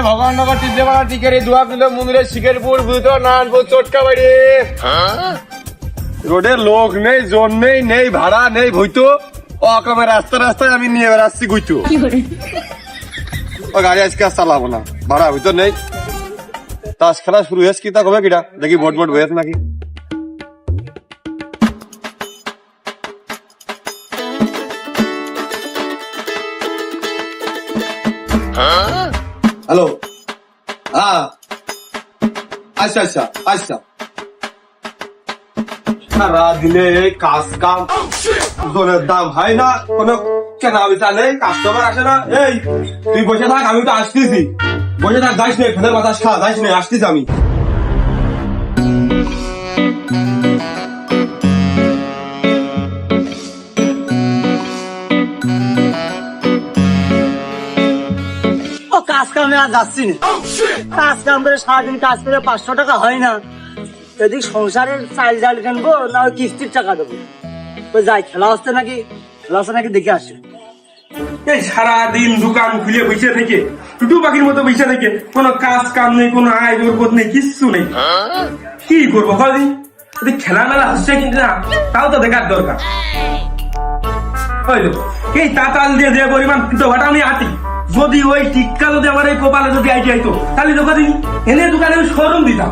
ভগবান নগর টিপলেপাড়া টিকারি দুয়া কিলো মন্দিরের শিকারপুর বুঝতো নারায়ণপুর চটকা বাড়ি রোডে লোক নেই জোন নেই নেই ভাড়া নেই ভইতো অকমে রাস্তায় আমি নিয়ে বেড়াচ্ছি গুইতো ও গাড়ি আজকে আর চালাবো না ভাড়া হইতো নেই তাস খেলা শুরু হয়েছে কি তা কবে কিটা দেখি ভোট হয়েছে নাকি হ্যালো হ্যাঁ আচ্ছা আচ্ছা আচ্ছা সারা দিনে কাজ কাম জনের দাম হয় না কোনো কেনা বেচা নেই কাস্টমার আসে না এই তুই বসে থাক আমি তো আসতেছি বসে থাক যাইস না ফেলের বাতাস খা যাইস না আসতেছি আমি কাজ কামে আর যাচ্ছি না কাজ কাম করে সারাদিন কাজ করে 500 টাকা হয় না এদিক সংসারের চাল ডাল কিনবো না ওই কিস্তির টাকা দেবো তো যাই খেলা হচ্ছে নাকি দেখে আসে এই সারাদিন দোকান খুলে বসে থেকে টুটু পাখির মতো বসে থেকে কোনো কাজ কাম নেই কোনো আয় বরকত নেই কিচ্ছু নেই কি করবো কদিন যদি খেলা মেলা হচ্ছে কিন্তু না তাও তো দেখার দরকার এই তাতাল দিয়ে যে পরিমাণ ফুটো ভাটা আমি আটি যদি ওই টিক্কা যদি আমার এই কপালে যদি আইটি আইতো তাহলে দোকানে এনে দোকানে আমি শোরুম দিতাম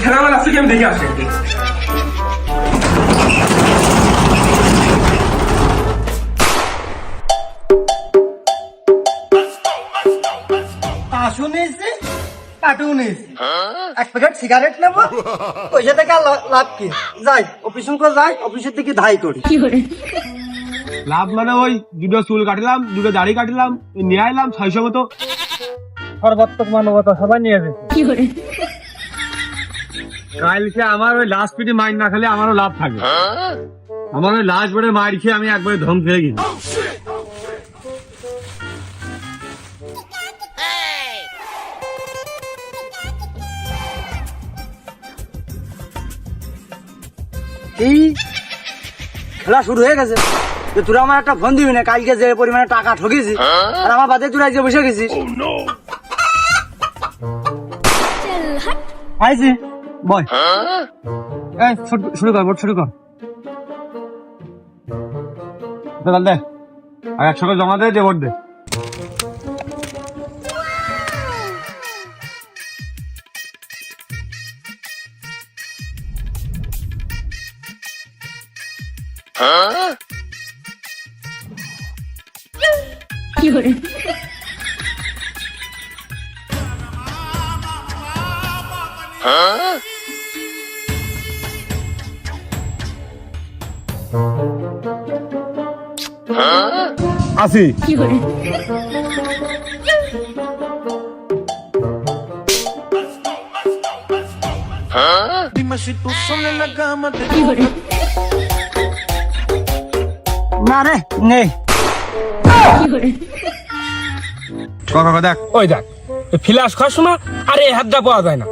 খেলা মেলা আসছে কি আমি দেখে আসি এক প্যাকেট সিগারেট নেবো পয়সা থেকে লাভ কি যাই অফিসের থেকে ধাই করি লাভ মানে ওই দুটো চুল কাটলাম দুটো দাড়ি কাটলাম নিয়ে আইলাম 600 মতো সর্বাত্মক মানবতা সবাই নিয়ে যাবে কালকে আমার ওই লাস্ট পিটি মাইন না খেলে আমারও লাভ থাকবে আমার ওই লাস্ট বেড়ে মার খেয়ে আমি একবারে ধম খেয়ে গেছি এই খেলা শুরু হয়ে গেছে তোরা আমার একটা ফোন দিবি না কালকে যে পরিমাণে টাকা ঠকেছি আর আমার বাদে তোরা যে বসে গেছিস আইছি বল শুরু কর ভোট শুরু কর দে আর 100 টাকা জমা দে ভোট দে আসি না রে নেই দেখ ওই দেখ ফিলাস খাস না আরে হাতটা পাওয়া যায় না